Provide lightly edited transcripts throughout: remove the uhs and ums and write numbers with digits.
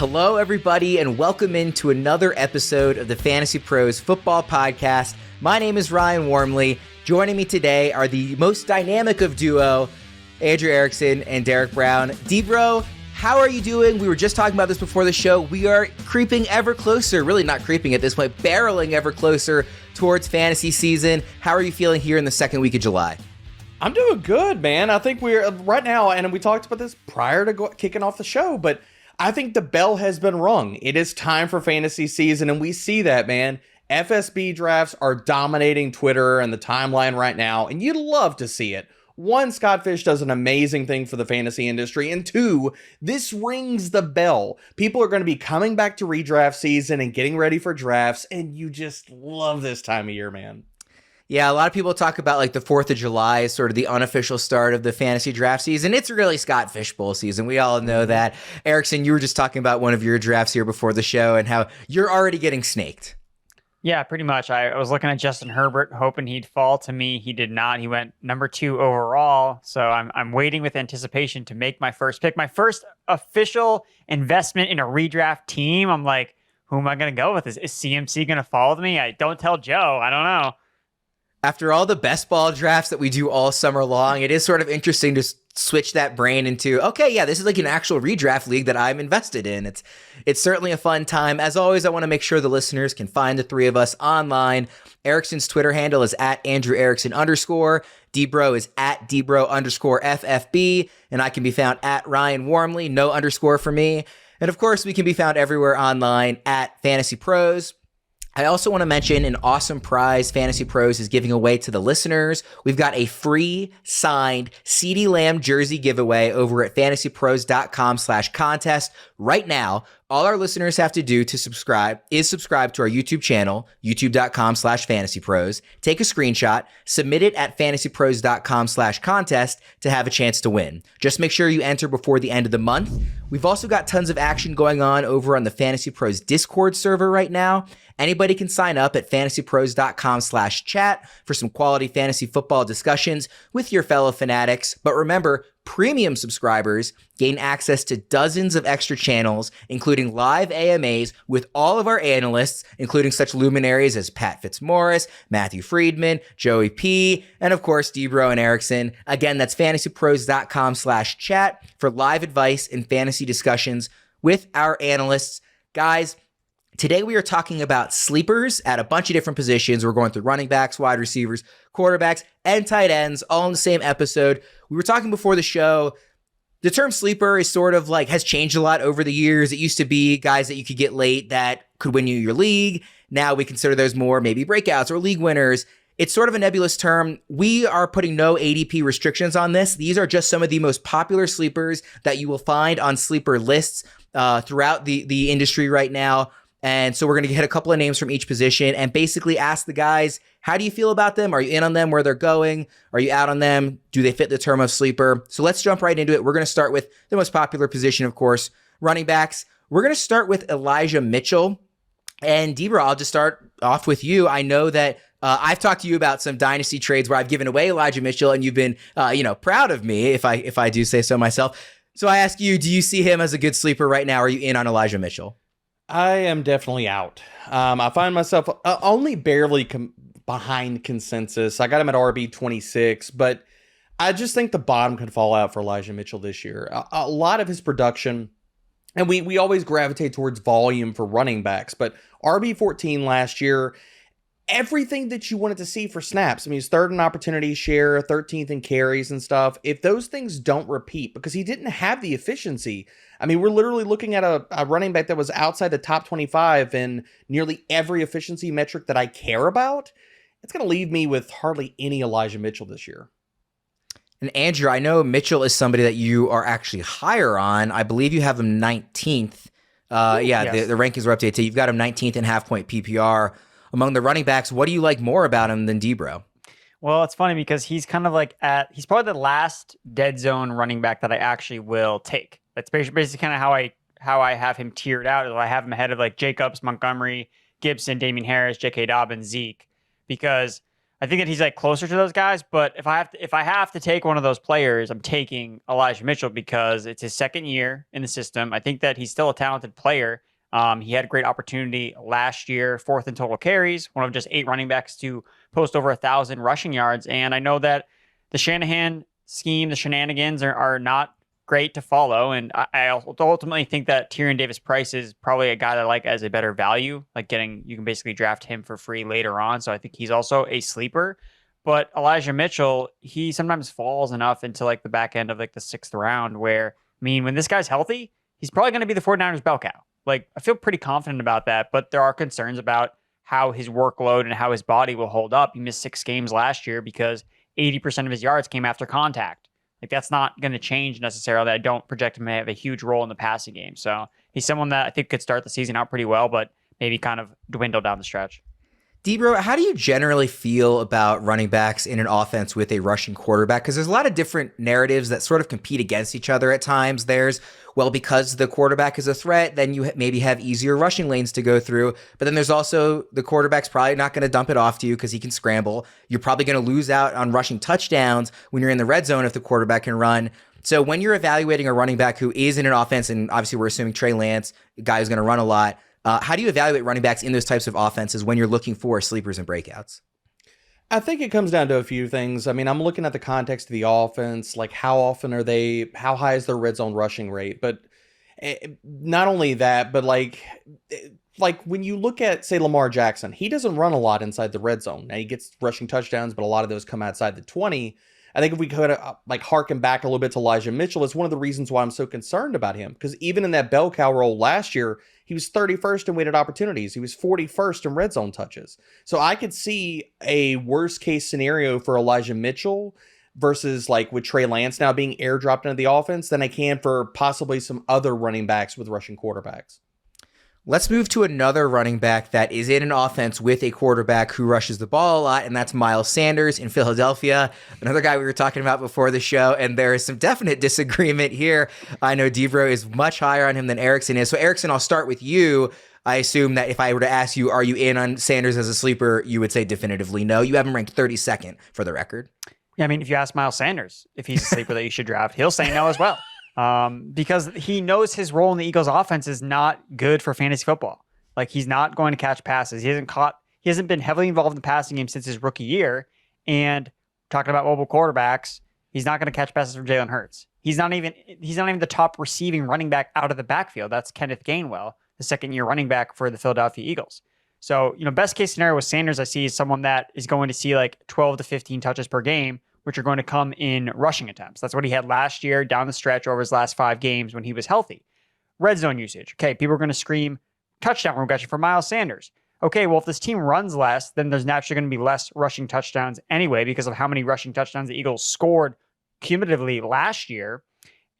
Hello, everybody, and welcome into another episode of the Fantasy Pros Football Podcast. My name is Ryan Wormley. Joining me today are the most dynamic of duo, Andrew Erickson and Derek Brown. D-Bro, how are you doing? We were just talking about this before the show. We are creeping ever closer, really not creeping at this point, barreling ever closer towards fantasy season. How are you feeling here in the second week of July? I'm doing good, man. I think we're right now, and we talked about this prior to kicking off the show, but I think the bell has been rung. It is time for fantasy season, and we see that, man. FSB drafts are dominating Twitter and the timeline right now, and you'd love to see it. One, Scott Fish does an amazing thing for the fantasy industry, and two, this rings the bell. People are going to be coming back to redraft season and getting ready for drafts, and you just love this time of year, man. Yeah, a lot of people talk about like the 4th of July as sort of the unofficial start of the fantasy draft season. It's really Scott Fishbowl season. We all know that. Erickson, you were just talking about one of your drafts here before the show and how you're already getting snaked. Yeah, pretty much. I was looking at Justin Herbert, hoping he'd fall to me. He did not. He went number 2 overall. So I'm waiting with anticipation to make my first pick. My first official investment in a redraft team. I'm like, who am I going to go with? Is CMC going to fall to me? Don't tell Joe. I don't know. After all the best ball drafts that we do all summer long, it is sort of interesting to switch that brain into, okay, yeah, this is like an actual redraft league that I'm invested in. It's certainly a fun time. As always, I want to make sure the listeners can find the three of us online. Erickson's Twitter handle is @AndrewErickson_. Dbro is @Dbro_FFB. And I can be found @Ryan Wormley, no underscore for me. And of course, we can be found everywhere online @FantasyPros. I also want to mention an awesome prize Fantasy Pros is giving away to the listeners. We've got a free signed CeeDee Lamb jersey giveaway over at fantasypros.com/contest right now. All our listeners have to do to subscribe to our YouTube channel, youtube.com/fantasypros. Take a screenshot, submit it at fantasypros.com/contest to have a chance to win. Just make sure you enter before the end of the month. We've also got tons of action going on over on the Fantasy Pros Discord server right now. Anybody can sign up at fantasypros.com/chat for some quality fantasy football discussions with your fellow fanatics. But remember, premium subscribers gain access to dozens of extra channels, including live AMAs with all of our analysts, including such luminaries as Pat Fitzmaurice, Matthew Friedman, Joey P, and of course, Dbro and Erickson. Again, that's fantasypros.com/chat for live advice and fantasy discussions with our analysts. Guys, today we are talking about sleepers at a bunch of different positions. We're going through running backs, wide receivers, quarterbacks, and tight ends all in the same episode. We were talking before the show. The term sleeper is sort of like has changed a lot over the years. It used to be guys that you could get late that could win you your league. Now we consider those more maybe breakouts or league winners. It's sort of a nebulous term. We are putting no ADP restrictions on this. These are just some of the most popular sleepers that you will find on sleeper lists throughout the industry right now. And so we're going to hit a couple of names from each position and basically ask the guys, how do you feel about them? Are you in on them, where they're going? Are you out on them? Do they fit the term of sleeper? So let's jump right into it. We're going to start with the most popular position, of course, running backs. We're going to start with Elijah Mitchell. And Debra, I'll just start off with you. I know that I've talked to you about some dynasty trades where I've given away Elijah Mitchell, and you've been, proud of me, if I do say so myself. So I ask you, do you see him as a good sleeper right now? Are you in on Elijah Mitchell? I am definitely out. I find myself only barely behind consensus. I got him at RB 26, but I just think the bottom could fall out for Elijah Mitchell this year. A lot of his production, and we always gravitate towards volume for running backs, but RB 14 last year, everything that you wanted to see for snaps. I mean, he's 3rd in opportunity share, 13th in carries and stuff. If those things don't repeat, because he didn't have the efficiency. I mean, we're literally looking at a running back that was outside the top 25 in nearly every efficiency metric that I care about. It's going to leave me with hardly any Elijah Mitchell this year. And Andrew, I know Mitchell is somebody that you are actually higher on. I believe you have him 19th. Yes. The rankings were updated. So you've got him 19th in half-point PPR. Among the running backs, what do you like more about him than Debro? Well, it's funny because he's kind of like he's probably the last dead zone running back that I actually will take. That's basically kind of how I have him tiered out. I have him ahead of like Jacobs, Montgomery, Gibson, Damian Harris, J.K. Dobbins, Zeke, because I think that he's like closer to those guys, but if I have to take one of those players, I'm taking Elijah Mitchell because it's his second year in the system. I think that he's still a talented player. He had a great opportunity last year, fourth in total carries, one of just 8 running backs to post over 1,000 rushing yards. And I know that the Shanahan scheme, the shenanigans are not great to follow. And I ultimately think that Tyrion Davis-Price is probably a guy that I like as a better value, you can basically draft him for free later on. So I think he's also a sleeper. But Elijah Mitchell, he sometimes falls enough into like the back end of like the 6th round where, I mean, when this guy's healthy, he's probably going to be the 49ers bell cow. Like, I feel pretty confident about that, but there are concerns about how his workload and how his body will hold up. He missed 6 games last year because 80% of his yards came after contact. Like, that's not going to change necessarily. I don't project him to have a huge role in the passing game. So he's someone that I think could start the season out pretty well, but maybe kind of dwindle down the stretch. Debro, how do you generally feel about running backs in an offense with a rushing quarterback? Because there's a lot of different narratives that sort of compete against each other at times. There's, well, because the quarterback is a threat, then you maybe have easier rushing lanes to go through. But then there's also the quarterback's probably not going to dump it off to you because he can scramble. You're probably going to lose out on rushing touchdowns when you're in the red zone if the quarterback can run. So when you're evaluating a running back who is in an offense, and obviously we're assuming Trey Lance, a guy who's going to run a lot, how do you evaluate running backs in those types of offenses when you're looking for sleepers and breakouts? I think it comes down to a few things. I mean, I'm looking at the context of the offense, like how high is their red zone rushing rate? But not only that, but like when you look at, say, Lamar Jackson, he doesn't run a lot inside the red zone. Now he gets rushing touchdowns, but a lot of those come outside the 20. I think if we could harken back a little bit to Elijah Mitchell, it's one of the reasons why I'm so concerned about him. Because even in that bell cow role last year, he was 31st in weighted opportunities. He was 41st in red zone touches. So I could see a worst case scenario for Elijah Mitchell versus like with Trey Lance now being airdropped into the offense than I can for possibly some other running backs with rushing quarterbacks. Let's move to another running back that is in an offense with a quarterback who rushes the ball a lot, and that's Miles Sanders in Philadelphia, another guy we were talking about before the show, and there is some definite disagreement here. I know Debro is much higher on him than Erickson is. So Erickson, I'll start with you. I assume that if I were to ask you, are you in on Sanders as a sleeper, you would say definitively no. You have him ranked 32nd for the record. Yeah, I mean, if you ask Miles Sanders if he's a sleeper that you should draft, he'll say no as well. Because he knows his role in the Eagles offense is not good for fantasy football. Like, he's not going to catch passes. He hasn't been heavily involved in the passing game since his rookie year. And talking about mobile quarterbacks, he's not going to catch passes from Jalen Hurts. He's not even the top receiving running back out of the backfield. That's Kenneth Gainwell, the 2nd-year running back for the Philadelphia Eagles. So, best case scenario with Sanders, I see is someone that is going to see like 12 to 15 touches per game, which are going to come in rushing attempts. That's what he had last year down the stretch over his last 5 games when he was healthy. Red zone usage. Okay, people are going to scream touchdown regression for Miles Sanders. Okay, well, if this team runs less, then there's naturally going to be less rushing touchdowns anyway because of how many rushing touchdowns the Eagles scored cumulatively last year.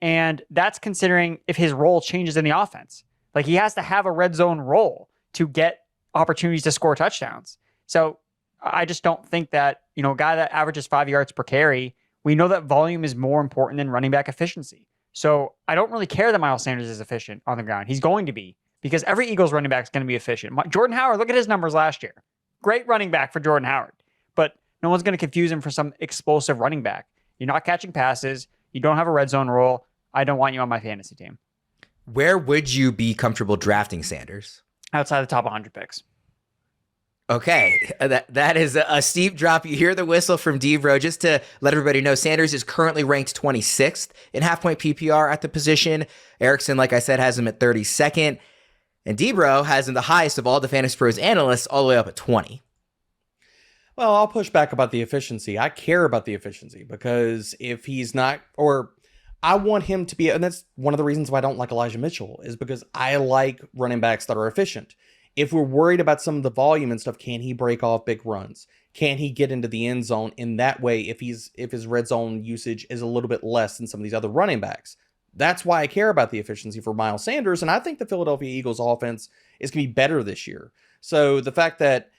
And that's considering if his role changes in the offense. Like, he has to have a red zone role to get opportunities to score touchdowns. So I just don't think that, a guy that averages 5 yards per carry, we know that volume is more important than running back efficiency. So I don't really care that Miles Sanders is efficient on the ground. He's going to be, because every Eagles running back is going to be efficient. Jordan Howard, look at his numbers last year. Great running back for Jordan Howard, but no one's going to confuse him for some explosive running back. You're not catching passes. You don't have a red zone role. I don't want you on my fantasy team. Where would you be comfortable drafting Sanders? Outside the top 100 picks. Okay, that is a steep drop. You hear the whistle from Debro. Just to let everybody know, Sanders is currently ranked 26th in half-point PPR at the position. Erickson, like I said, has him at 32nd. And Debro has him the highest of all the FantasyPros analysts, all the way up at 20. Well, I'll push back about the efficiency. I care about the efficiency because if he's not, or I want him to be, and that's one of the reasons why I don't like Elijah Mitchell, is because I like running backs that are efficient. If we're worried about some of the volume and stuff, can he break off big runs? Can he get into the end zone in that way if his red zone usage is a little bit less than some of these other running backs? That's why I care about the efficiency for Miles Sanders, and I think the Philadelphia Eagles offense is going to be better this year. So the fact that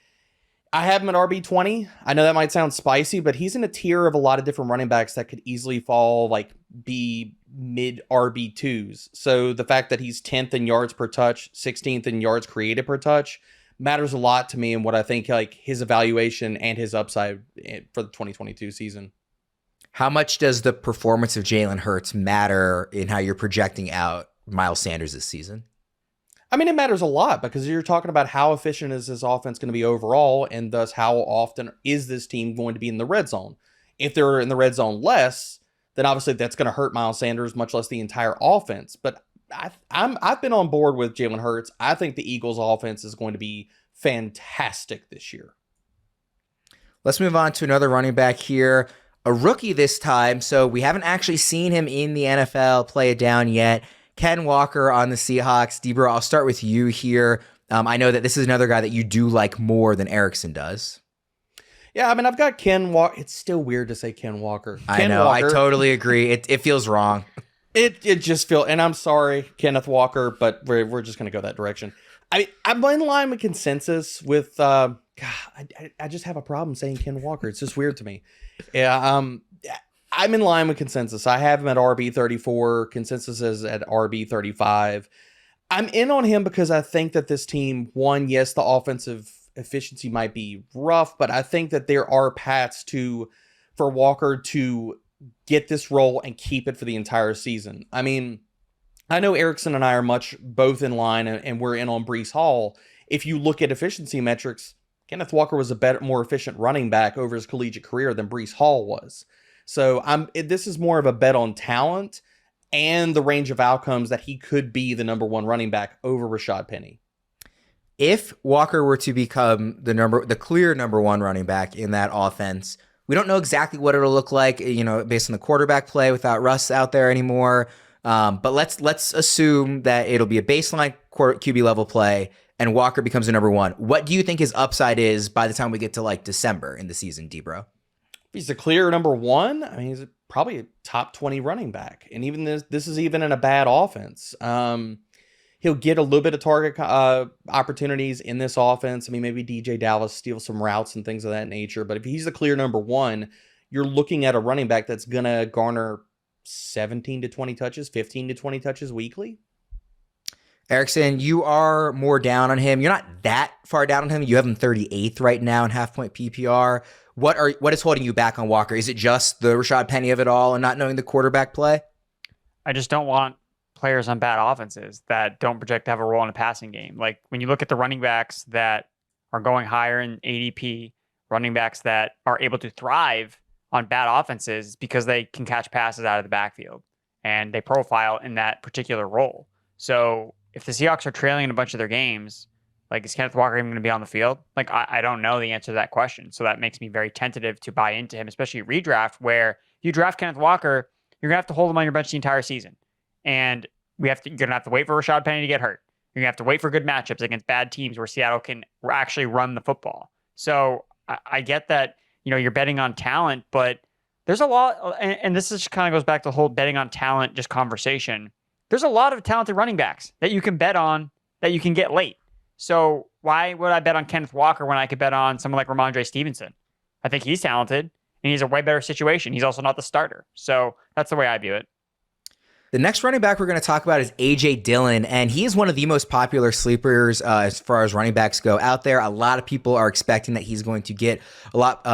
I have him at RB20, I know that might sound spicy, but he's in a tier of a lot of different running backs that could easily fall, be mid RB2s. So the fact that he's 10th in yards per touch, 16th in yards created per touch, matters a lot to me and what I think like his evaluation and his upside for the 2022 season. How much does the performance of Jalen Hurts matter in how you're projecting out Miles Sanders this season? I mean, it matters a lot because you're talking about how efficient is this offense going to be overall, and thus how often is this team going to be in the red zone? If they're in the red zone less, then obviously that's going to hurt Miles Sanders, much less the entire offense. But I've been on board with Jalen Hurts. I think the Eagles' offense is going to be fantastic this year. Let's move on to another running back here. A rookie this time, so we haven't actually seen him in the NFL play it down yet. Ken Walker on the Seahawks. Debra, I'll start with you here. I know that this is another guy that you do like more than Erickson does. Yeah, I mean, I've got Ken Walker. It's still weird to say Ken Walker. I know, Walker. I totally agree. It feels wrong. It just feels, and I'm sorry, Kenneth Walker, but we're just going to go that direction. I'm in line with consensus with, God, I just have a problem saying Ken Walker. It's just weird to me. Yeah, I'm in line with consensus. I have him at RB34. Consensus is at RB35. I'm in on him because I think that this team, one, yes, the offensive efficiency might be rough, but I think that there are paths for Walker to get this role and keep it for the entire season. I mean, I know Erickson and I are both in line, and we're in on Breece Hall. If you look at efficiency metrics, Kenneth Walker was a more efficient running back over his collegiate career than Breece Hall was. So this is more of a bet on talent and the range of outcomes that he could be the number one running back over Rashad Penny. If Walker were to become the clear number one running back in that offense, we don't know exactly what it'll look like, based on the quarterback play without Russ out there anymore. But let's assume that it'll be a baseline QB level play and Walker becomes the number one. What do you think his upside is by the time we get to like December in the season, Debra? He's the clear number one. I mean, he's probably a top 20 running back. And even this is even in a bad offense. He'll get a little bit of target opportunities in this offense. I mean, maybe DJ Dallas steals some routes and things of that nature. But if he's the clear number one, you're looking at a running back that's going to garner 17 to 20 touches, 15 to 20 touches weekly. Erickson, you are more down on him. You're not that far down on him. You have him 38th right now in half-point PPR. What is holding you back on Walker? Is it just the Rashad Penny of it all and not knowing the quarterback play? I just don't want players on bad offenses that don't project to have a role in a passing game. Like when you look at the running backs that are going higher in ADP, running backs that are able to thrive on bad offenses because they can catch passes out of the backfield and they profile in that particular role. So if the Seahawks are trailing in a bunch of their games, like, is Kenneth Walker even going to be on the field? Like, I don't know the answer to that question. So that makes me very tentative to buy into him, especially redraft, where if you draft Kenneth Walker, you're going to have to hold him on your bench the entire season. And you're going to have to wait for Rashad Penny to get hurt. You're going to have to wait for good matchups against bad teams where Seattle can actually run the football. So I get that, you're betting on talent, but there's a lot, and this is kind of goes back to the whole betting on talent, just conversation. There's a lot of talented running backs that you can bet on that you can get late. So why would I bet on Kenneth Walker when I could bet on someone like Ramondre Stevenson? I think he's talented and he's a way better situation. He's also not the starter. So that's the way I view it. The next running back we're going to talk about is A.J. Dillon, and he is one of the most popular sleepers as far as running backs go out there. A lot of people are expecting that he's going to get a lot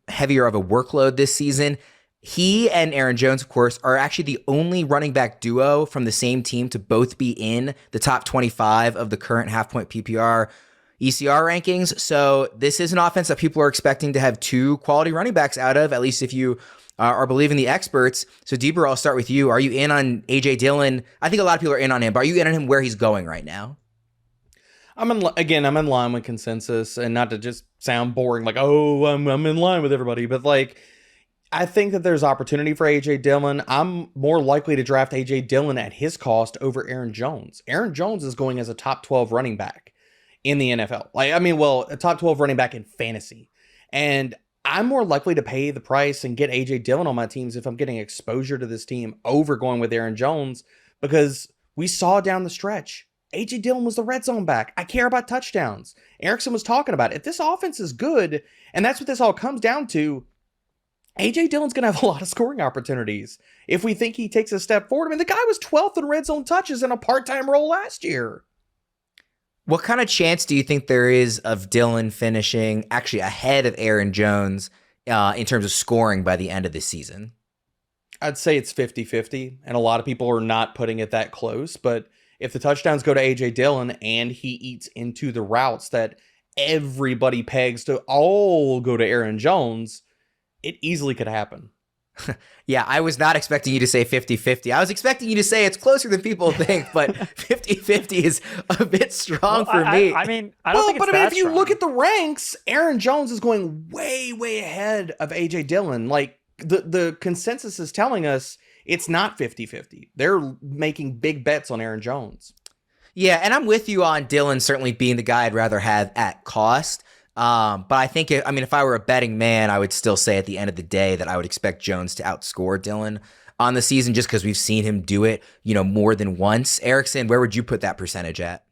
heavier of a workload this season. He and Aaron Jones, of course, are actually the only running back duo from the same team to both be in the top 25 of the current half-point PPR ECR rankings. So this is an offense that people are expecting to have two quality running backs out of, at least if you are believing the experts. So, Debra, I'll start with you. Are you in on A.J. Dillon? I think a lot of people are in on him, but are you in on him where he's going right now? I'm in line with consensus, and not to just sound boring, like, oh, I'm in line with everybody, but like, I think that there's opportunity for A.J. Dillon. I'm more likely to draft A.J. Dillon at his cost over Aaron Jones. Aaron Jones is going as a top 12 running back in the NFL. A top 12 running back in fantasy. And I'm more likely to pay the price and get A.J. Dillon on my teams if I'm getting exposure to this team over going with Aaron Jones, because we saw down the stretch, A.J. Dillon was the red zone back. I care about touchdowns. Erickson was talking about it. If this offense is good, and that's what this all comes down to, A.J. Dillon's going to have a lot of scoring opportunities if we think he takes a step forward. I mean, the guy was 12th in red zone touches in a part-time role last year. What kind of chance do you think there is of Dillon finishing actually ahead of Aaron Jones in terms of scoring by the end of the season? I'd say it's 50-50, and a lot of people are not putting it that close. But if the touchdowns go to A.J. Dillon and he eats into the routes that everybody pegs to all go to Aaron Jones, it easily could happen. Yeah, I was not expecting you to say 50-50. I was expecting you to say it's closer than people think, but 50-50 is a bit strong for me. I mean, I don't think it's that if you strong. look at the ranks, Aaron Jones is going way, way ahead of A.J. Dillon. Like, the consensus is telling us it's not 50-50. They're making big bets on Aaron Jones. Yeah, and I'm with you on Dillon certainly being the guy I'd rather have at cost. But I think, if I were a betting man, I would still say at the end of the day that I would expect Jones to outscore Dillon on the season just because we've seen him do it, more than once. Erickson, where would you put that percentage at?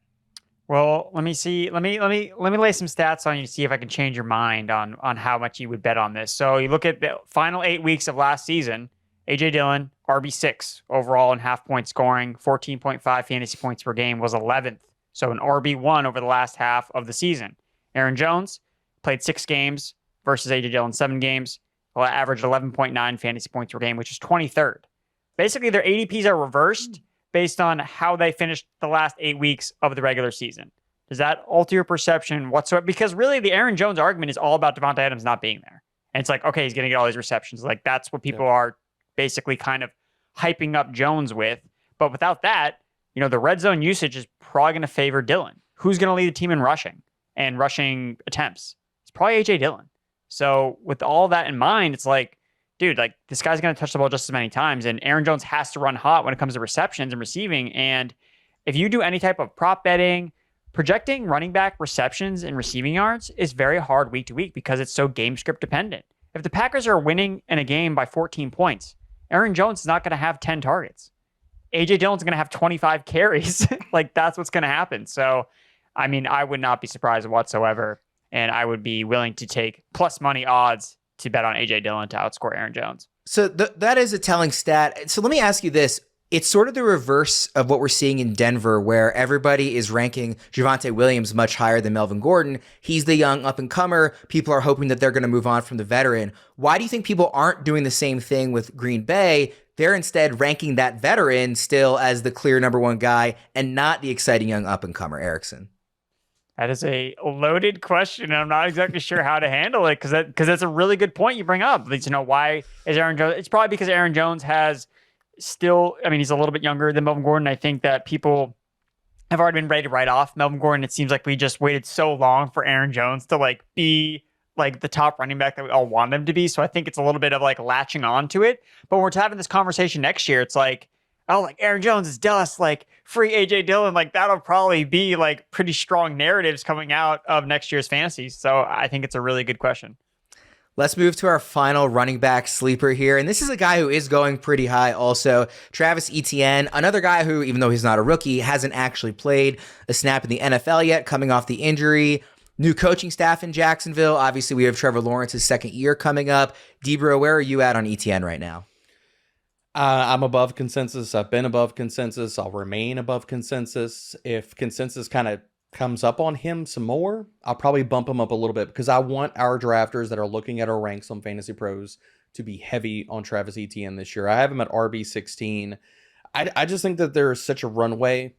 Well, let me see. Let me lay some stats on you to see if I can change your mind on how much you would bet on this. So you look at the final 8 weeks of last season. A.J. Dillon, RB6 overall in half-point scoring, 14.5 fantasy points per game, was 11th. So an RB1 over the last half of the season. Aaron Jones played 6 games versus A.J. Dillon 7 games. Averaged 11.9 fantasy points per game, which is 23rd. Basically, their ADPs are reversed based on how they finished the last 8 weeks of the regular season. Does that alter your perception whatsoever? Because really, the Aaron Jones argument is all about Devontae Adams not being there. And it's like, okay, he's going to get all these receptions. Like, that's what people are basically kind of hyping up Jones with. But without that, the red zone usage is probably going to favor Dillon. Who's going to lead the team in rushing and rushing attempts? It's probably A.J. Dillon. So with all that in mind, it's like, dude, like this guy's going to touch the ball just as many times. And Aaron Jones has to run hot when it comes to receptions and receiving. And if you do any type of prop betting, projecting running back receptions and receiving yards is very hard week to week because it's so game script dependent. If the Packers are winning in a game by 14 points, Aaron Jones is not going to have 10 targets. A.J. Dillon's going to have 25 carries. Like that's what's going to happen. So, I would not be surprised whatsoever. And I would be willing to take plus money odds to bet on A.J. Dillon to outscore Aaron Jones. So that is a telling stat. So let me ask you this. It's sort of the reverse of what we're seeing in Denver, where everybody is ranking Javonte Williams much higher than Melvin Gordon. He's the young up-and-comer. People are hoping that they're going to move on from the veteran. Why do you think people aren't doing the same thing with Green Bay? They're instead ranking that veteran still as the clear number one guy and not the exciting young up-and-comer, Erickson. That is a loaded question, and I'm not exactly sure how to handle it because that's a really good point you bring up. Why is Aaron Jones? It's probably because Aaron Jones has still, he's a little bit younger than Melvin Gordon. I think that people have already been ready to write off Melvin Gordon. It seems like we just waited so long for Aaron Jones to be the top running back that we all want him to be. So I think it's a little bit of latching on to it. But when we're having this conversation next year, it's Aaron Jones is dust, free A.J. Dillon, that'll probably be pretty strong narratives coming out of next year's fantasies. So I think it's a really good question. Let's move to our final running back sleeper here. And this is a guy who is going pretty high also. Travis Etienne, another guy who, even though he's not a rookie, hasn't actually played a snap in the NFL yet, coming off the injury. New coaching staff in Jacksonville. Obviously, we have Trevor Lawrence's second year coming up. Debro, where are you at on Etienne right now? I'm above consensus. I've been above consensus. I'll remain above consensus. If consensus kind of comes up on him some more, I'll probably bump him up a little bit because I want our drafters that are looking at our ranks on Fantasy Pros to be heavy on Travis Etienne this year. I have him at RB16. I just think that there is such a runway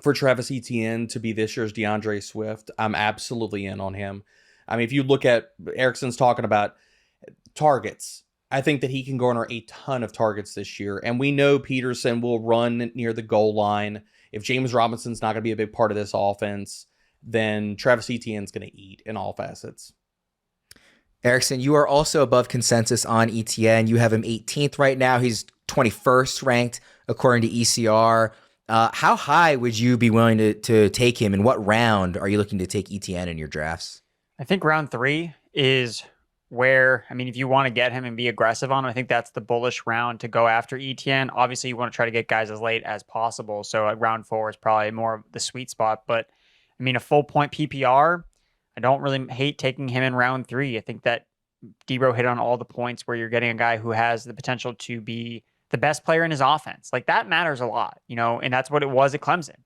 for Travis Etienne to be this year's DeAndre Swift. I'm absolutely in on him. If you look at Erickson's talking about targets, I think that he can garner a ton of targets this year. And we know Peterson will run near the goal line. If James Robinson's not going to be a big part of this offense, then Travis Etienne's going to eat in all facets. Erickson, you are also above consensus on Etienne. You have him 18th right now. He's 21st ranked according to ECR. How high would you be willing to take him? In what round are you looking to take Etienne in your drafts? I think round 3 is where, if you want to get him and be aggressive on him, I think that's the bullish round to go after Etienne. Obviously, you want to try to get guys as late as possible. So round 4 is probably more of the sweet spot. But a full point PPR, I don't really hate taking him in round 3. I think that Debro hit on all the points where you're getting a guy who has the potential to be the best player in his offense. That matters a lot, and that's what it was at Clemson.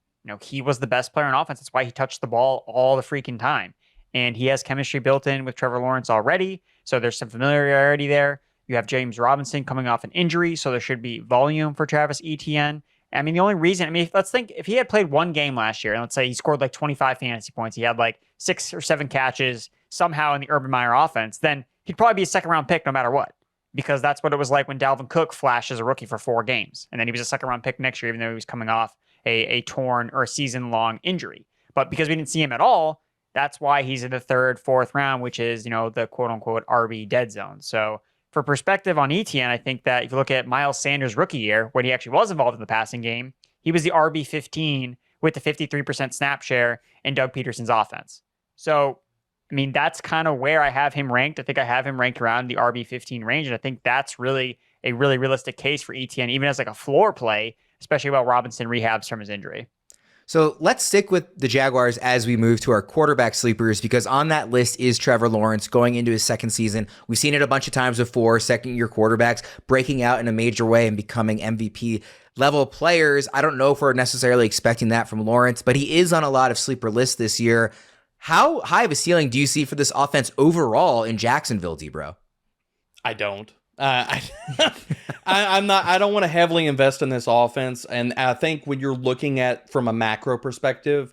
he was the best player on offense. That's why he touched the ball all the freaking time. And he has chemistry built in with Trevor Lawrence already. So there's some familiarity there. You have James Robinson coming off an injury. So there should be volume for Travis Etienne. I mean, the only reason, let's think if he had played one game last year, and let's say he scored like 25 fantasy points, he had like 6 or 7 catches somehow in the Urban Meyer offense, then he'd probably be a second round pick no matter what, because that's what it was like when Dalvin Cook flashed as a rookie for 4 games. And then he was a second round pick next year, even though he was coming off a torn or a season long injury. But because we didn't see him at all, that's why he's in the 3rd, 4th round, which is, the quote unquote RB dead zone. So for perspective on Etienne, I think that if you look at Miles Sanders' rookie year, when he actually was involved in the passing game, he was the RB 15 with the 53% snap share in Doug Peterson's offense. So, that's kind of where I have him ranked. I think I have him ranked around the RB 15 range, and I think that's really a really realistic case for Etienne, even as like a floor play, especially while Robinson rehabs from his injury. So let's stick with the Jaguars as we move to our quarterback sleepers, because on that list is Trevor Lawrence going into his 2nd season. We've seen it a bunch of times before, second-year quarterbacks breaking out in a major way and becoming MVP level players. I don't know if we're necessarily expecting that from Lawrence, but he is on a lot of sleeper lists this year. How high of a ceiling do you see for this offense overall in Jacksonville, D-Bro? I don't. I'm not. I don't want to heavily invest in this offense, and I think when you're looking at from a macro perspective,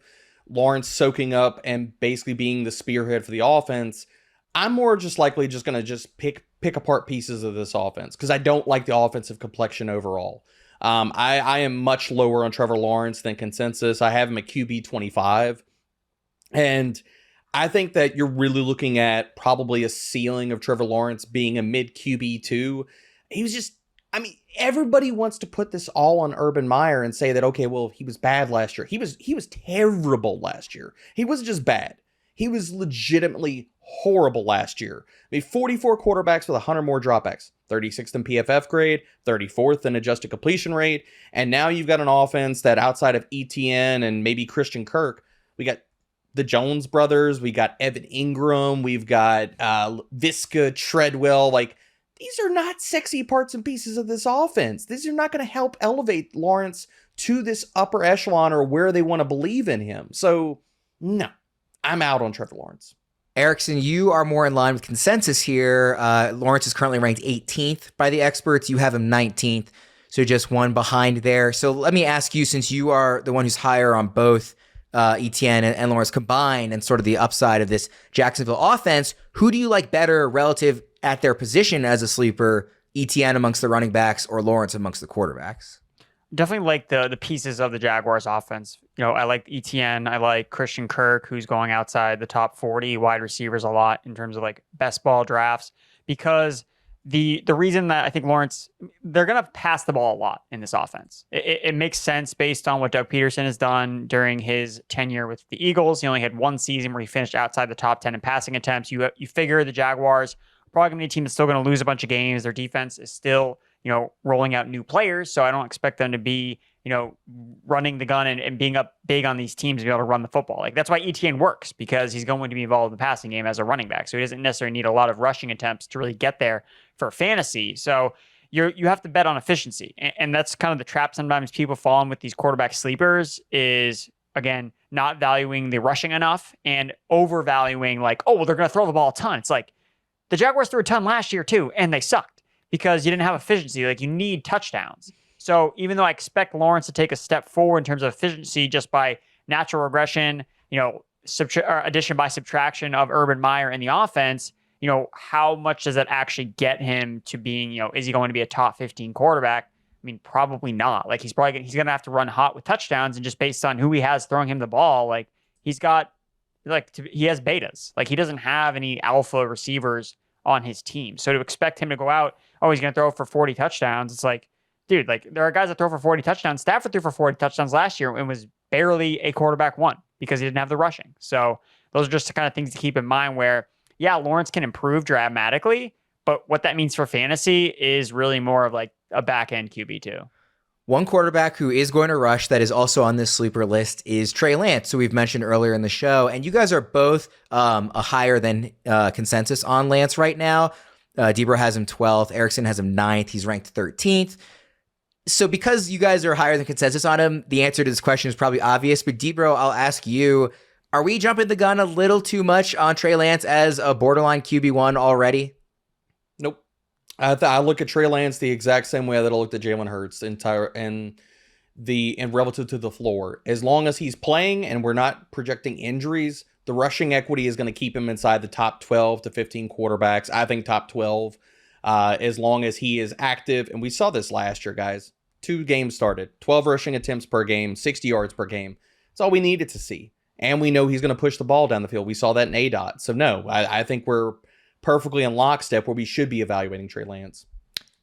Lawrence soaking up and basically being the spearhead for the offense, I'm more just likely just going to just pick apart pieces of this offense because I don't like the offensive complexion overall. I am much lower on Trevor Lawrence than consensus. I have him at QB 25, and I think that you're really looking at probably a ceiling of Trevor Lawrence being a mid QB2. He was just, everybody wants to put this all on Urban Meyer and say that, okay, well, he was bad last year. He was terrible last year. He wasn't just bad. He was legitimately horrible last year. 44 quarterbacks with 100 more dropbacks, 36th in PFF grade, 34th in adjusted completion rate. And now you've got an offense that outside of Etienne and maybe Christian Kirk, we got the Jones brothers, we got Evan Engram, we've got Visca, Treadwell. Like, these are not sexy parts and pieces of this offense. These are not going to help elevate Lawrence to this upper echelon or where they want to believe in him. So, no, I'm out on Trevor Lawrence. Erickson, you are more in line with consensus here. Lawrence is currently ranked 18th by the experts. You have him 19th, so just one behind there. So let me ask you, since you are the one who's higher on both Etienne and Lawrence combined and sort of the upside of this Jacksonville offense, who do you like better relative at their position as a sleeper, Etienne amongst the running backs or Lawrence amongst the quarterbacks? Definitely like the pieces of the Jaguars offense. I like Etienne. I like Christian Kirk, who's going outside the top 40 wide receivers a lot in terms of like best ball drafts, because the reason that I think Lawrence, they're going to pass the ball a lot in this offense. It makes sense based on what Doug Peterson has done during his tenure with the Eagles. He only had one season where he finished outside the top 10 in passing attempts. You figure the Jaguars are probably going to be a team that's still going to lose a bunch of games. Their defense is still, rolling out new players. So I don't expect them to be, running the gun and being up big on these teams to be able to run the football. Like, that's why Etienne works, because he's going to be involved in the passing game as a running back. So he doesn't necessarily need a lot of rushing attempts to really get there for fantasy. So you have to bet on efficiency. And that's kind of the trap sometimes people fall in with these quarterback sleepers is, again, not valuing the rushing enough and overvaluing like, oh, well, they're going to throw the ball a ton. It's like the Jaguars threw a ton last year too, and they sucked because you didn't have efficiency. Like, you need touchdowns. So even though I expect Lawrence to take a step forward in terms of efficiency just by natural regression, addition by subtraction of Urban Meyer in the offense, how much does that actually get him to being, is he going to be a top 15 quarterback? Probably not. Like, he's going to have to run hot with touchdowns, and just based on who he has throwing him the ball, like, he has betas. Like, he doesn't have any alpha receivers on his team. So to expect him to go out, oh, he's going to throw for 40 touchdowns. It's like, dude, like, there are guys that throw for 40 touchdowns. Stafford threw for 40 touchdowns last year and was barely a quarterback one because he didn't have the rushing. So those are just the kind of things to keep in mind where, yeah, Lawrence can improve dramatically, but what that means for fantasy is really more of like a back-end QB2. One quarterback who is going to rush that is also on this sleeper list is Trey Lance, who we've mentioned earlier in the show. And you guys are both a higher than consensus on Lance right now. Debro has him 12th. Erickson has him 9th. He's ranked 13th. So because you guys are higher than consensus on him, the answer to this question is probably obvious. But Debro, I'll ask you, are we jumping the gun a little too much on Trey Lance as a borderline QB1 already? Nope. I look at Trey Lance the exact same way that I looked at Jalen Hurts and relative to the floor. As long as he's playing and we're not projecting injuries, the rushing equity is going to keep him inside the top 12 to 15 quarterbacks. I think top 12, as long as he is active. And we saw this last year, guys. 2 games started, 12 rushing attempts per game, 60 yards per game. That's all we needed to see. And we know he's going to push the ball down the field. We saw that in ADOT. So no, I think we're perfectly in lockstep where we should be evaluating Trey Lance.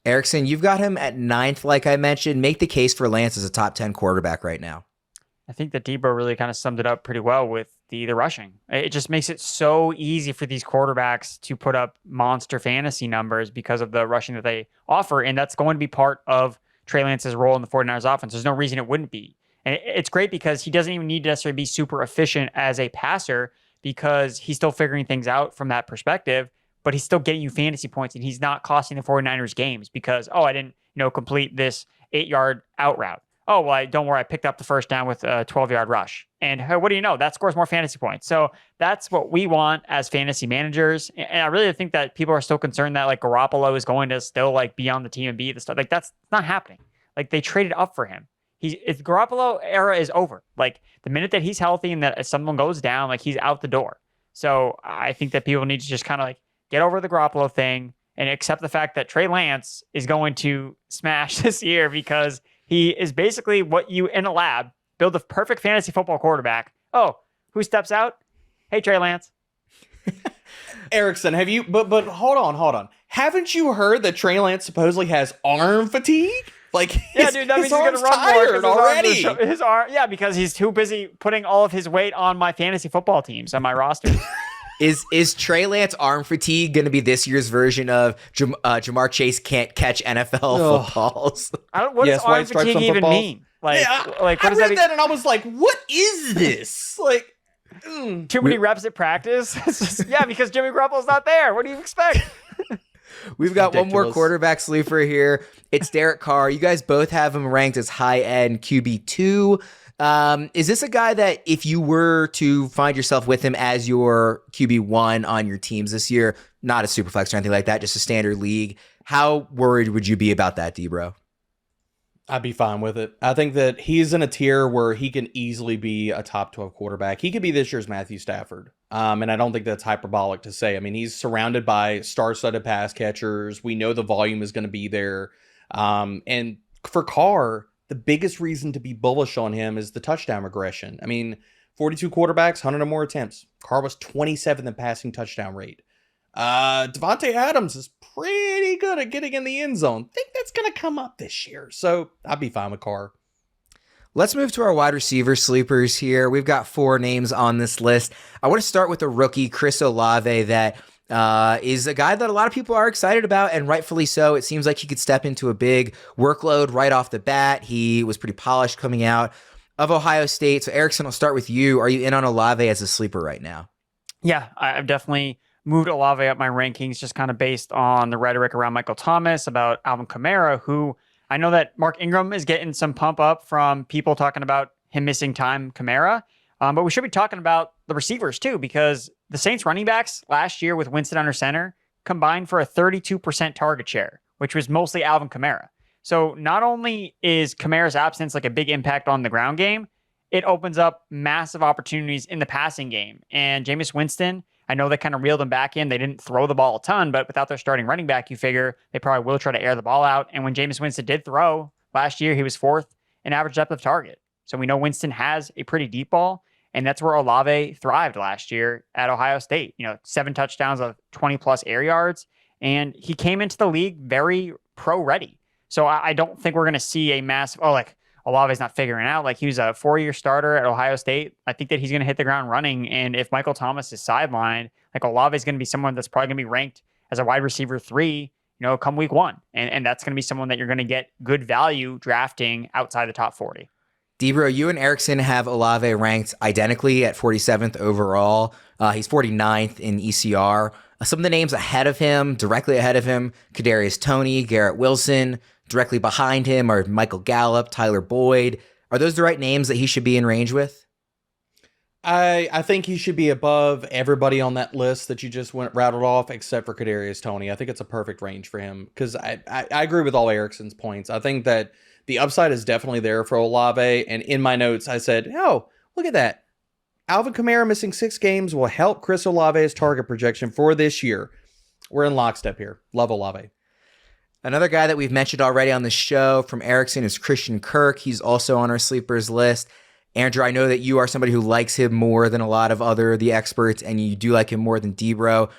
Erickson, you've got him at 9th, like I mentioned. Make the case for Lance as a top 10 quarterback right now. I think that Debo really kind of summed it up pretty well with the rushing. It just makes it so easy for these quarterbacks to put up monster fantasy numbers because of the rushing that they offer. And that's going to be part of Trey Lance's role in the 49ers offense. There's no reason it wouldn't be. And it's great because he doesn't even need to necessarily be super efficient as a passer because he's still figuring things out from that perspective, but he's still getting you fantasy points and he's not costing the 49ers games because, I didn't, complete this 8-yard out route. Oh, well, don't worry, I picked up the first down with a 12-yard rush. And what do you know? That scores more fantasy points. So that's what we want as fantasy managers. And I really think that people are still concerned that like Garoppolo is going to still be on the team and be the stuff. Like that's not happening. Like they traded up for him. If Garoppolo era is over, like the minute that he's healthy and that if someone goes down, like he's out the door. So I think that people need to just kind of get over the Garoppolo thing and accept the fact that Trey Lance is going to smash this year because he is basically what you in a lab build a perfect fantasy football quarterback. Oh, who steps out? Hey, Trey Lance. Erickson, have you, but hold on. Haven't you heard that Trey Lance supposedly has arm fatigue? Yeah, dude, that means he's going to run more already. His arm, yeah, because he's too busy putting all of his weight on my fantasy football teams on my roster. Is Trey Lance arm fatigue going to be this year's version of Jamar Chase can't catch NFL footballs? What does arm fatigue even mean? What I read that and I was like, what is this? Too many reps at practice? Because Jimmy Garoppolo's not there. What do you expect? We've got one more quarterback sleeper here. It's Derek Carr. You guys both have him ranked as high-end QB2. Is this a guy that if you were to find yourself with him as your QB1 on your teams this year, not a super flex or anything like that, just a standard league, how worried would you be about that, D-Bro? I'd be fine with it. I think that he's in a tier where he can easily be a top 12 quarterback. He could be this year's Matthew Stafford. And I don't think that's hyperbolic to say. I mean, he's surrounded by star-studded pass catchers. We know the volume is going to be there. And for Carr, the biggest reason to be bullish on him is the touchdown regression. I mean, 42 quarterbacks, 100 or more attempts. Carr was 27th in passing touchdown rate. Devontae Adams is pretty good at getting in the end zone. Think that's going to come up this year. So I'd be fine with Carr. Let's move to our wide receiver sleepers here. We've got 4 names on this list. I want to start with a rookie, Chris Olave, that is a guy that a lot of people are excited about, and rightfully so. It seems like he could step into a big workload right off the bat. He was pretty polished coming out of Ohio State. So Erickson, I'll start with you. Are you in on Olave as a sleeper right now? Yeah, I've definitely moved Olave up my rankings just kind of based on the rhetoric around Michael Thomas, about Alvin Kamara, who I know that Mark Ingram is getting some pump up from people talking about him missing time, Kamara. But we should be talking about the receivers too, because the Saints running backs last year with Winston under center combined for a 32% target share, which was mostly Alvin Kamara. So not only is Kamara's absence a big impact on the ground game, it opens up massive opportunities in the passing game. And Jameis Winston, I know they kind of reeled him back in. They didn't throw the ball a ton, but without their starting running back, you figure they probably will try to air the ball out. And when Jameis Winston did throw last year, he was 4th in average depth of target. So we know Winston has a pretty deep ball, and that's where Olave thrived last year at Ohio State. 7 touchdowns of 20-plus air yards, and he came into the league very pro-ready. So I don't think we're going to see a massive, Olave's not figuring out. He was a 4-year starter at Ohio State. I think that he's going to hit the ground running. And if Michael Thomas is sidelined, Olave is going to be someone that's probably going to be ranked as a wide receiver 3, come week 1. And that's going to be someone that you're going to get good value drafting outside the top 40. Debro, you and Erickson have Olave ranked identically at 47th overall. He's 49th in ECR. Some of the names ahead of him, directly ahead of him, Kadarius Toney, Garrett Wilson, Directly behind him are Michael Gallup, Tyler Boyd. Are those the right names that he should be in range with? I think he should be above everybody on that list that you just rattled off, except for Kadarius Toney. I think it's a perfect range for him because I agree with all Erickson's points. I think that the upside is definitely there for Olave. And in my notes, I said, oh, look at that. Alvin Kamara missing 6 games will help Chris Olave's target projection for this year. We're in lockstep here. Love Olave. Another guy that we've mentioned already on the show from Erickson is Christian Kirk. He's also on our sleepers list. Andrew, I know that you are somebody who likes him more than a lot of the experts, and you do like him more than Debro.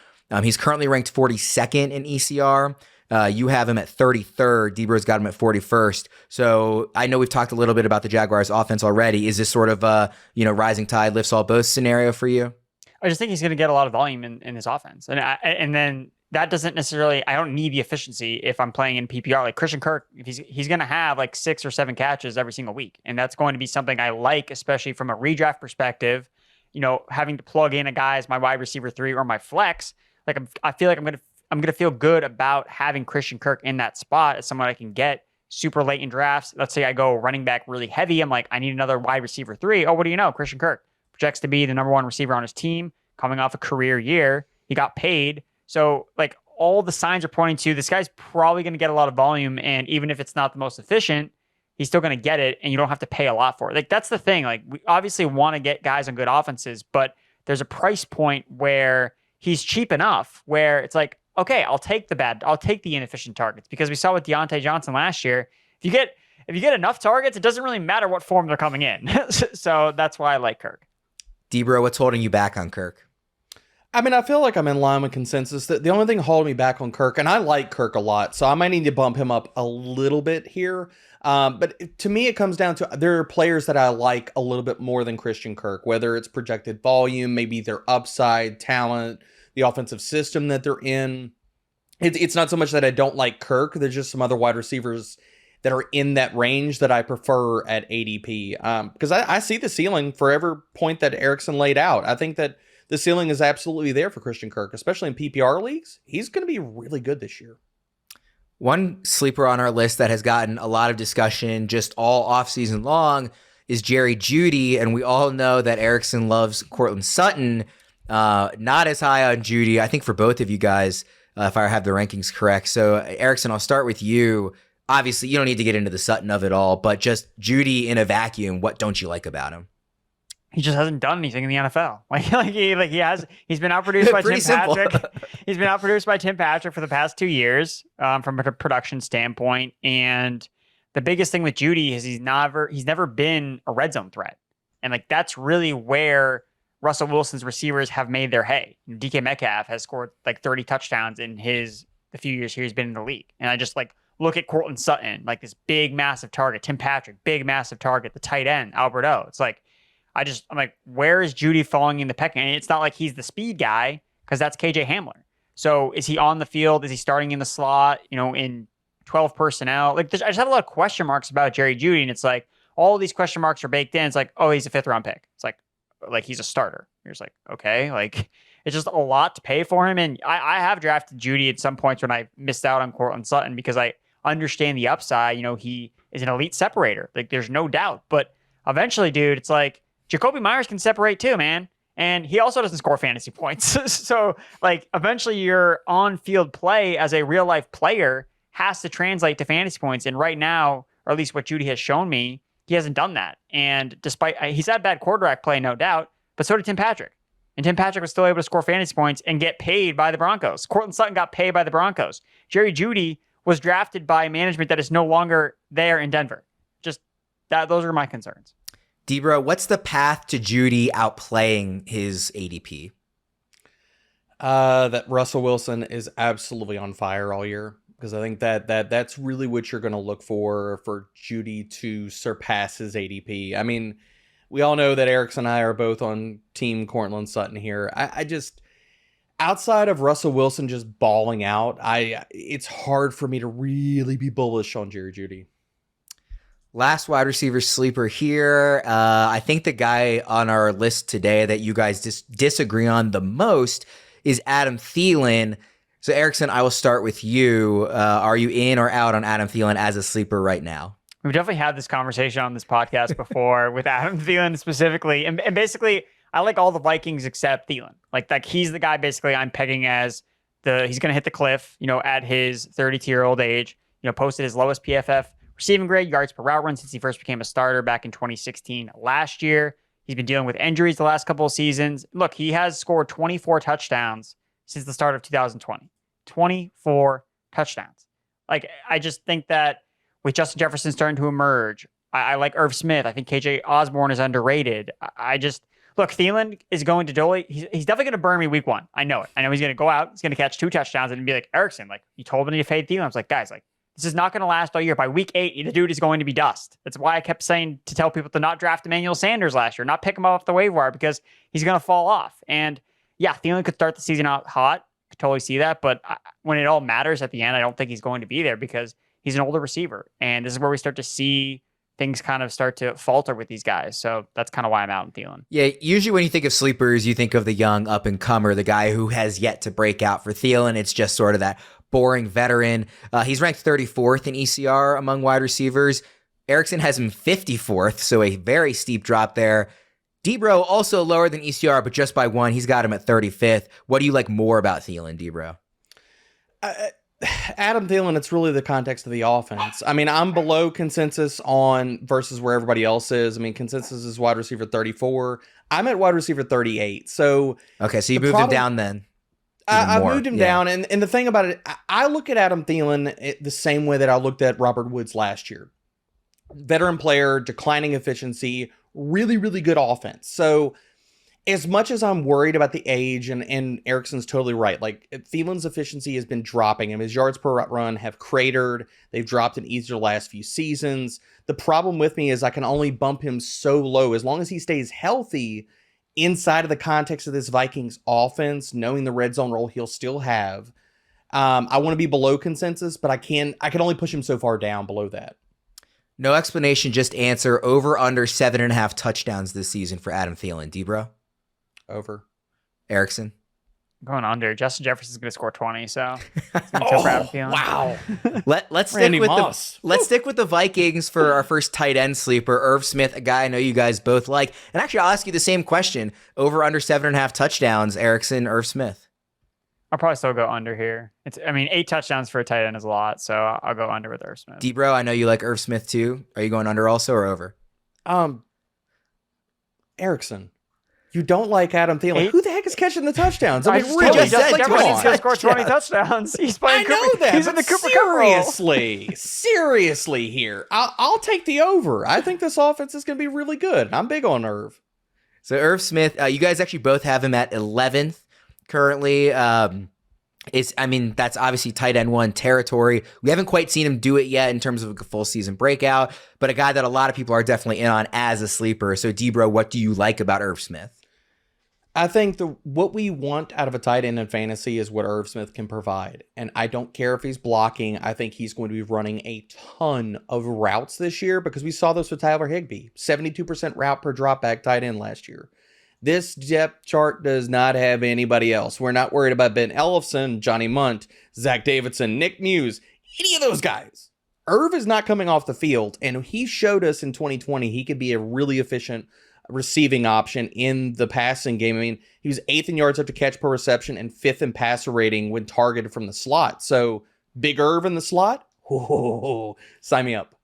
He's currently ranked 42nd in ECR. You have him at 33rd. Debro's got him at 41st. So I know we've talked a little bit about the Jaguars' offense already. Is this sort of a rising tide lifts all boats scenario for you? I just think he's going to get a lot of volume in his offense, and then that doesn't necessarily. I don't need the efficiency if I'm playing in PPR. Like Christian Kirk, if he's going to have like 6 or 7 catches every single week, and that's going to be something I like, especially from a redraft perspective. Having to plug in a guy as my wide receiver 3 or my flex, like I feel like I'm gonna feel good about having Christian Kirk in that spot as someone I can get super late in drafts. Let's say I go running back really heavy. I'm like, I need another wide receiver 3. Oh, what do you know? Christian Kirk projects to be the number 1 receiver on his team, coming off a career year. He got paid. So like all the signs are pointing to this guy's probably going to get a lot of volume. And even if it's not the most efficient, he's still going to get it and you don't have to pay a lot for it. Like that's the thing. Like we obviously want to get guys on good offenses, but there's a price point where he's cheap enough where it's like, okay, I'll take the inefficient targets because we saw with Deontay Johnson last year. If you get enough targets, it doesn't really matter what form they're coming in. So that's why I like Kirk. Debro, what's holding you back on Kirk? I mean, I feel like I'm in line with consensus. The only thing holding me back on Kirk, and I like Kirk a lot, so I might need to bump him up a little bit here. But to me, it comes down to there are players that I like a little bit more than Christian Kirk, whether it's projected volume, maybe their upside, talent, the offensive system that they're in. It's not so much that I don't like Kirk. There's just some other wide receivers that are in that range that I prefer at ADP. Because I see the ceiling for every point that Erickson laid out. I think that the ceiling is absolutely there for Christian Kirk, especially in PPR leagues. He's going to be really good this year. One sleeper on our list that has gotten a lot of discussion just all offseason long is Jerry Jeudy, and we all know that Erickson loves Courtland Sutton. Not as high on Jeudy, I think, for both of you guys, if I have the rankings correct. So, Erickson, I'll start with you. Obviously, you don't need to get into the Sutton of it all, but just Jeudy in a vacuum, what don't you like about him? He just hasn't done anything in the NFL. He's been outproduced by Tim Patrick. He's been outproduced by Tim Patrick for the past 2 years from a production standpoint. And the biggest thing with Jeudy is he's never been a red zone threat. And like that's really where Russell Wilson's receivers have made their hay. DK Metcalf has scored like 30 touchdowns in the few years here he's been in the league. And I just like look at Courtland Sutton, like this big, massive target. Tim Patrick, big, massive target. The tight end, Albert O. It's like, I'm like, where is Jeudy falling in the pecking? And it's not like he's the speed guy because that's KJ Hamler. So is he on the field? Is he starting in the slot, in 12 personnel? Like, I just have a lot of question marks about Jerry Jeudy. And it's like, all these question marks are baked in. It's like, oh, he's a 5th round pick. It's like he's a starter. You're just like, okay, like it's just a lot to pay for him. And I have drafted Jeudy at some points when I missed out on Courtland Sutton because I understand the upside. He is an elite separator. Like, there's no doubt. But eventually, dude, it's like, Jacoby Myers can separate too, man. And he also doesn't score fantasy points. So, like, eventually your on-field play as a real-life player has to translate to fantasy points. And right now, or at least what Jeudy has shown me, he hasn't done that. And despite, he's had bad quarterback play, no doubt, but so did Tim Patrick. And Tim Patrick was still able to score fantasy points and get paid by the Broncos. Courtland Sutton got paid by the Broncos. Jerry Jeudy was drafted by management that is no longer there in Denver. Just that, those are my concerns. Debro, what's the path to Jeudy outplaying his ADP? That Russell Wilson is absolutely on fire all year, because I think that's really what you're going to look for Jeudy to surpass his ADP. I mean, we all know that Erickson and I are both on team Courtland Sutton here. I just, outside of Russell Wilson just balling out, it's hard for me to really be bullish on Jerry Jeudy. Last wide receiver sleeper here. I think the guy on our list today that you guys disagree on the most is Adam Thielen. So Erickson, I will start with you. Are you in or out on Adam Thielen as a sleeper right now? We've definitely had this conversation on this podcast before with Adam Thielen specifically. And basically, I like all the Vikings except Thielen. Like he's the guy basically I'm pegging as he's going to hit the cliff, at his 32-year-old age, posted his lowest PFF receiving grade, yards per route run, since he first became a starter back in 2016 last year. He's been dealing with injuries the last couple of seasons. Look, he has scored 24 touchdowns since the start of 2020. 24 touchdowns. Like, I just think that with Justin Jefferson starting to emerge, I like Irv Smith. I think KJ Osborne is underrated. Look, Thielen is going to Dolly. He's definitely going to burn me week one. I know it. I know he's going to go out. He's going to catch 2 touchdowns and be like, Erickson, like, you told me to fade Thielen. I was like, guys, like, this is not going to last all year. By week 8, the dude is going to be dust. That's why I kept saying to tell people to not draft Emmanuel Sanders last year, not pick him off the waiver wire, because he's going to fall off. And yeah, Thielen could start the season out hot. I could totally see that. But when it all matters at the end, I don't think he's going to be there because he's an older receiver. And this is where we start to see things kind of start to falter with these guys. So that's kind of why I'm out in Thielen. Yeah, usually when you think of sleepers, you think of the young up-and-comer, the guy who has yet to break out. For Thielen, it's just sort of that boring veteran. He's ranked 34th in ECR among wide receivers. Erickson has him 54th, so a very steep drop there. Debro also lower than ECR, but just by 1. He's got him at 35th. What do you like more about Thielen, Debro? Adam Thielen, it's really the context of the offense. I mean, I'm below consensus on versus where everybody else is. I mean, consensus is wide receiver 34. I'm at wide receiver 38. So okay, so you moved him down then. I moved him down. And the thing about it, I look at Adam Thielen the same way that I looked at Robert Woods last year. Veteran player, declining efficiency, really, really good offense. So as much as I'm worried about the age, and Erickson's totally right, like Thielen's efficiency has been dropping. His yards per run have cratered. They've dropped in each of the last few seasons. The problem with me is I can only bump him so low. As long as he stays healthy inside of the context of this Vikings offense, knowing the red zone role he'll still have, I want to be below consensus, but I can only push him so far down below that. No explanation, just answer. Over under 7.5 touchdowns this season for Adam Thielen. Debro? Over. Erickson? Going under. Justin Jefferson's going to score 20, so it's going to be tough for Adam Thielen. Wow. Let's stick with the Vikings for our first tight end sleeper, Irv Smith, a guy I know you guys both like. And actually, I'll ask you the same question. Over under 7.5 touchdowns, Erickson, Irv Smith? I'll probably still go under here. 8 touchdowns for a tight end is a lot, so I'll go under with Irv Smith. Debro, I know you like Irv Smith too. Are you going under also or over? Erickson. You don't like Adam Thielen. Who the heck is catching the touchdowns? I mean, really, Justin Jefferson's going to score 20 touchdowns. He's playing I know that. He's in the Cooper Cup role. Seriously here. I'll take the over. I think this offense is going to be really good. I'm big on Irv. So Irv Smith, you guys actually both have him at 11th currently. That's obviously tight end 1 territory. We haven't quite seen him do it yet in terms of a full season breakout, but a guy that a lot of people are definitely in on as a sleeper. So Debro, what do you like about Irv Smith? I think what we want out of a tight end in fantasy is what Irv Smith can provide. And I don't care if he's blocking. I think he's going to be running a ton of routes this year because we saw this with Tyler Higbee. 72% route per dropback tight end last year. This depth chart does not have anybody else. We're not worried about Ben Ellefson, Johnny Munt, Zach Davidson, Nick Muse, any of those guys. Irv is not coming off the field, and he showed us in 2020 he could be a really efficient receiving option in the passing game. I mean, he was 8th in yards after catch per reception and 5th in passer rating when targeted from the slot. So, Big Irv in the slot? Whoa, sign me up.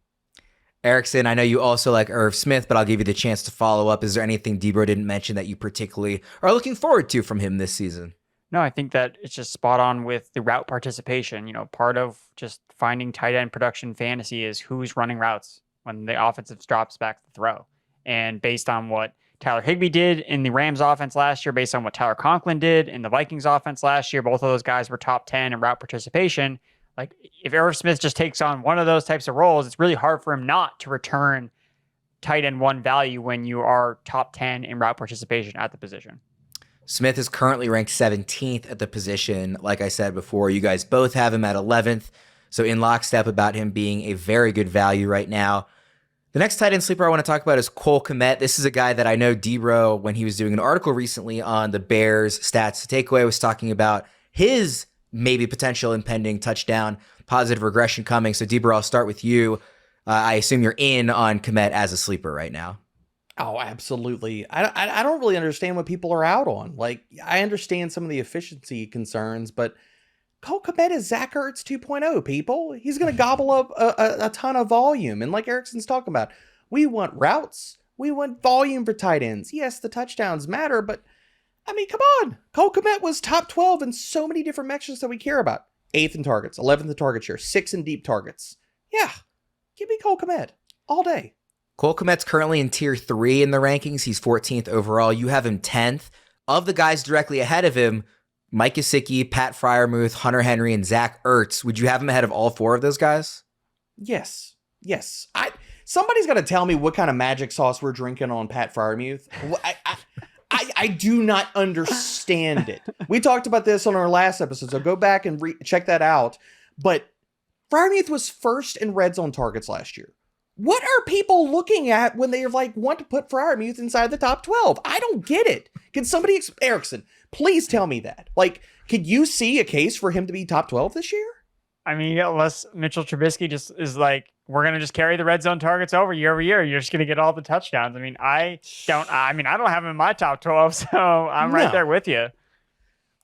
Erickson, I know you also like Irv Smith, but I'll give you the chance to follow up. Is there anything Debro didn't mention that you particularly are looking forward to from him this season? No, I think that it's just spot on with the route participation. Part of just finding tight end production fantasy is who's running routes when the offensive drops back to throw. And based on what Tyler Higbee did in the Rams offense last year, based on what Tyler Conklin did in the Vikings offense last year, both of those guys were top 10 in route participation. Like, if Irv Smith just takes on one of those types of roles, it's really hard for him not to return tight end 1 value when you are top 10 in route participation at the position. Smith is currently ranked 17th at the position. Like I said before, you guys both have him at 11th. So in lockstep about him being a very good value right now. The next tight end sleeper I want to talk about is Cole Kmet. This is a guy that I know Debro, when he was doing an article recently on the Bears stats to takeaway, was talking about his maybe potential impending touchdown, positive regression coming. So Debra, I'll start with you. I assume you're in on Kmet as a sleeper right now. Oh, absolutely. I don't really understand what people are out on. Like, I understand some of the efficiency concerns, but Cole Kmet is Zach Ertz 2.0, people. He's going to gobble up a ton of volume. And like Erickson's talking about, we want routes. We want volume for tight ends. Yes, the touchdowns matter, but I mean, come on. Cole Kmet was top 12 in so many different metrics that we care about. 8th in targets, 11th in target share, 6th in deep targets. Yeah, give me Cole Kmet all day. Cole Kmet's currently in tier 3 in the rankings. He's 14th overall. You have him 10th. Of the guys directly ahead of him, Mike Gesicki, Pat Freiermuth, Hunter Henry, and Zach Ertz. Would you have him ahead of all 4 of those guys? Yes. Somebody's got to tell me what kind of magic sauce we're drinking on Pat Freiermuth. I do not understand it. We talked about this on our last episode, so go back and check that out. But Freiermuth was first in red zone targets last year. What are people looking at when they want to put Freiermuth inside the top 12? I don't get it. Can somebody, Erickson, please tell me that. Could you see a case for him to be top 12 this year? I mean, unless Mitchell Trubisky just is like, we're going to just carry the red zone targets over year. You're just going to get all the touchdowns. I mean, I don't have him in my top 12, so I'm right there with you.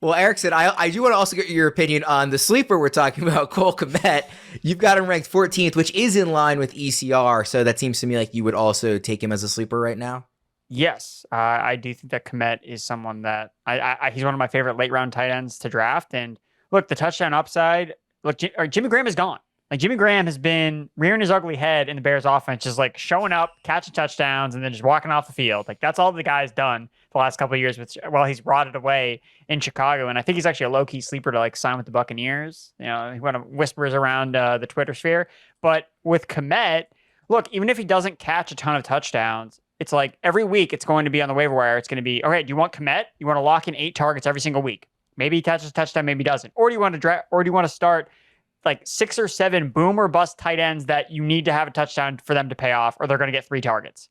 Well, Erickson, I do want to also get your opinion on the sleeper we're talking about, Cole Kmet. You've got him ranked 14th, which is in line with ECR, so that seems to me like you would also take him as a sleeper right now. Yes, I do think that Kmet is someone that he's one of my favorite late round tight ends to draft. And look, the touchdown upside. Look, Jimmy Graham is gone. Jimmy Graham has been rearing his ugly head in the Bears offense, just showing up, catching touchdowns, and then just walking off the field. That's all the guy's done the last couple of years while he's rotted away in Chicago. And I think he's actually a low-key sleeper to sign with the Buccaneers. He went whispers around the Twitter sphere. But with Kmet, look, even if he doesn't catch a ton of touchdowns, it's every week it's going to be on the waiver wire. It's going to be, okay, do you want Kmet? You want to lock in 8 targets every single week? Maybe he catches a touchdown, maybe he doesn't. Or do you want to start 6 or 7 boom or bust tight ends that you need to have a touchdown for them to pay off, or they're going to get 3 targets?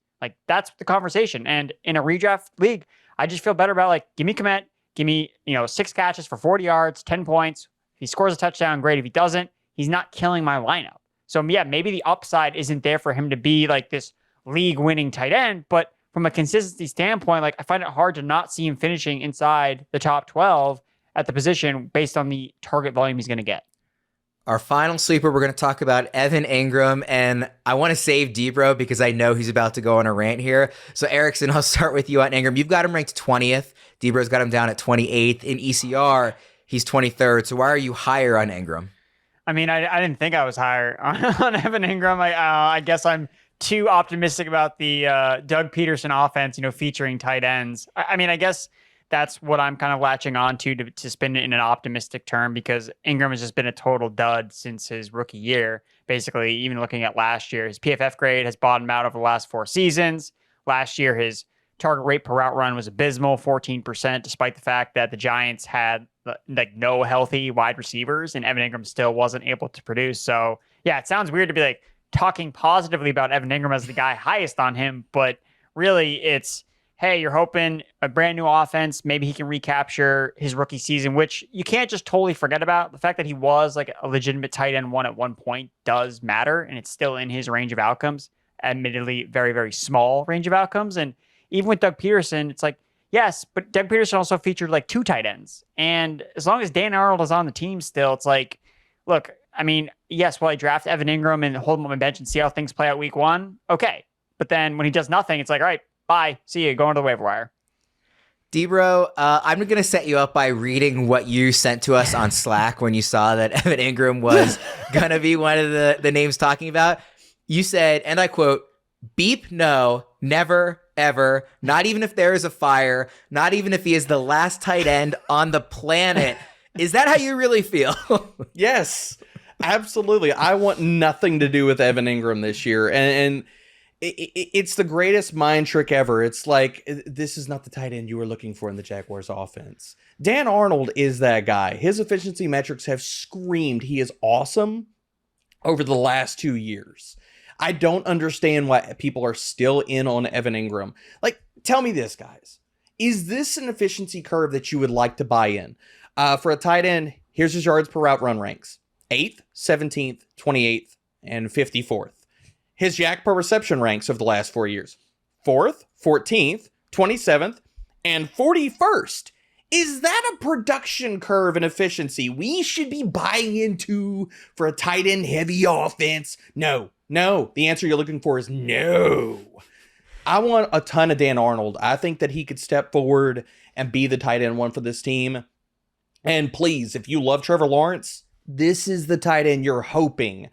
That's the conversation. And in a redraft league, I just feel better about give me Kmet, give me 6 catches for 40 yards, 10 points. If he scores a touchdown, great. If he doesn't, he's not killing my lineup. So yeah, maybe the upside isn't there for him to be this league-winning tight end, but from a consistency standpoint, I find it hard to not see him finishing inside the top 12 at the position based on the target volume he's going to get. Our final sleeper, we're going to talk about Evan Engram, and I want to save Debro because I know he's about to go on a rant here. So Erickson, I'll start with you on Engram. You've got him ranked 20th. Debro's got him down at 28th. In ECR, he's 23rd. So why are you higher on Engram? I mean, I didn't think I was higher on Evan Engram. I guess I'm too optimistic about the Doug Peterson offense, featuring tight ends. I mean, I guess that's what I'm kind of latching on to spin it in an optimistic term, because Engram has just been a total dud since his rookie year. Basically, even looking at last year, his PFF grade has bottomed out over the last 4 seasons. Last year, his target rate per route run was abysmal, 14%, despite the fact that the Giants had no healthy wide receivers, and Evan Engram still wasn't able to produce. So yeah, it sounds weird to be talking positively about Evan Engram as the guy highest on him, but really it's, hey, you're hoping a brand new offense, maybe he can recapture his rookie season, which you can't just totally forget about. The fact that he was a legitimate tight end 1 at one point does matter, and it's still in his range of outcomes, admittedly very, very small range of outcomes. And even with Doug Peterson, it's yes, but Doug Peterson also featured 2 tight ends. And as long as Dan Arnold is on the team still, it's look, I mean, yes, will I draft Evan Engram and hold him on my bench and see how things play out week 1? Okay. But then when he does nothing, it's all right, bye. See you. Going to the waiver wire. Debro, I'm going to set you up by reading what you sent to us on Slack when you saw that Evan Engram was going to be one of the names talking about. You said, and I quote, "Beep, no, never, ever, not even if there is a fire, not even if he is the last tight end on the planet." Is that how you really feel? Yes, absolutely. I want nothing to do with Evan Engram this year. And it's the greatest mind trick ever. It's this is not the tight end you were looking for in the Jaguars offense. Dan Arnold is that guy. His efficiency metrics have screamed he is awesome over the last 2 years. I don't understand why people are still in on Evan Engram. Tell me this, guys. Is this an efficiency curve that you would like to buy in? For a tight end, Here's his yards per route run ranks: 8th, 17th, 28th, and 54th. His yak per reception ranks of the last 4 years: 4th, 14th, 27th, and 41st. Is that a production curve and efficiency we should be buying into for a tight end heavy offense? No. The answer you're looking for is no. I want a ton of Dan Arnold. I think that he could step forward and be the tight end one for this team. And please, if you love Trevor Lawrence, this is the tight end you're hoping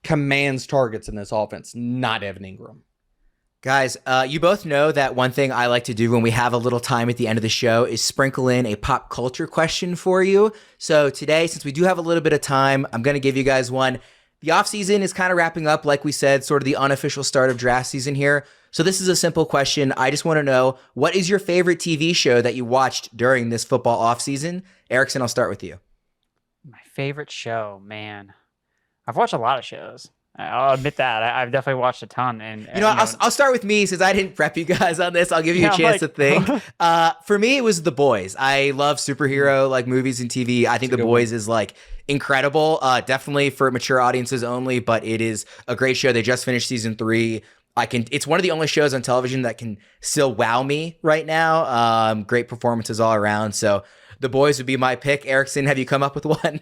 commands targets in this offense, not Evan Engram. Guys, you both know that one thing I like to do when we have a little time at the end of the show is sprinkle in a pop culture question for you. So today, since we do have a little bit of time, I'm going to give you guys one. The offseason is kind of wrapping up, like we said, sort of the unofficial start of draft season here. So this is a simple question. I just want to know, what is your favorite TV show that you watched during this football offseason? Erickson, I'll start with you. My favorite show, man. I've watched a lot of shows. I'll admit that. I've definitely watched a ton. And I'll start with me since I didn't prep you guys on this. I'll give you a chance to think. For me, it was The Boys. I love superhero like movies and TV. I think The Boys is like incredible. Definitely for mature audiences only, but it is a great show. They just finished season 3. It's one of the only shows on television that can still wow me right now. Great performances all around. So The Boys would be my pick. Erickson, have you come up with one?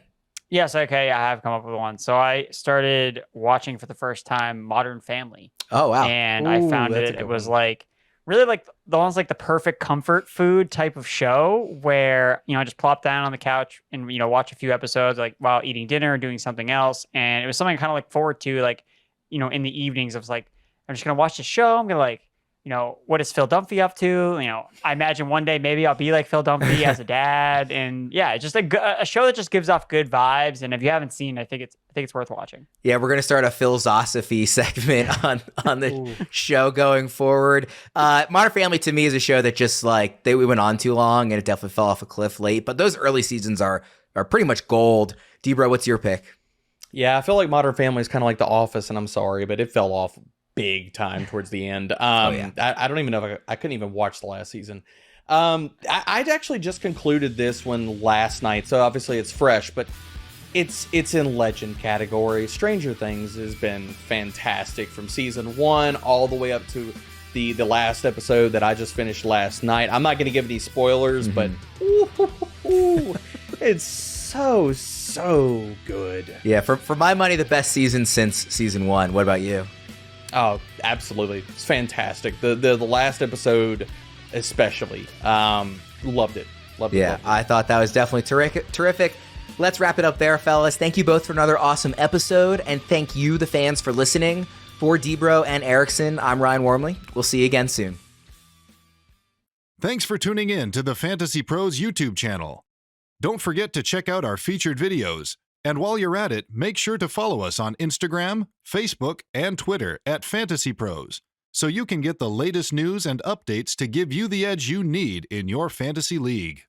Yes, okay, I have come up with one. So I started watching for the first time Modern Family. Oh, wow. And I found it was like really like the one's like the perfect comfort food type of show where, I just plop down on the couch and, watch a few episodes like while eating dinner or doing something else. And it was something I kind of look forward to, like, in the evenings. I was like, I'm just going to watch the show. I'm going to what is Phil Dunphy up to? I imagine one day maybe I'll be like Phil Dunphy as a dad. And yeah, just a show that just gives off good vibes. And if you haven't seen, I think it's worth watching. Yeah, we're gonna start a philosophy segment on the show going forward. Modern Family to me is a show that just like we went on too long and it definitely fell off a cliff late. But those early seasons are pretty much gold. Debro, what's your pick? Yeah, I feel like Modern Family is kind of like The Office, and I'm sorry, but it fell off big time towards the end. I don't even know if I couldn't even watch the last season. I'd actually just concluded this one last night, so obviously it's fresh, but it's in legend category. Stranger Things has been fantastic from season 1 all the way up to the last episode that I just finished last night. I'm not going to give any spoilers, but it's so good. Yeah, for my money, the best season since season 1. What about you? Oh, absolutely. It's fantastic. The last episode especially. Loved it. Loved it. I thought that was definitely terrific. Let's wrap it up there, fellas. Thank you both for another awesome episode, and thank you, the fans, for listening. For Debro and Erickson, I'm Ryan Wormley. We'll see you again soon. Thanks for tuning in to the Fantasy Pros YouTube channel. Don't forget to check out our featured videos. And while you're at it, make sure to follow us on Instagram, Facebook, and Twitter at FantasyPros, so you can get the latest news and updates to give you the edge you need in your fantasy league.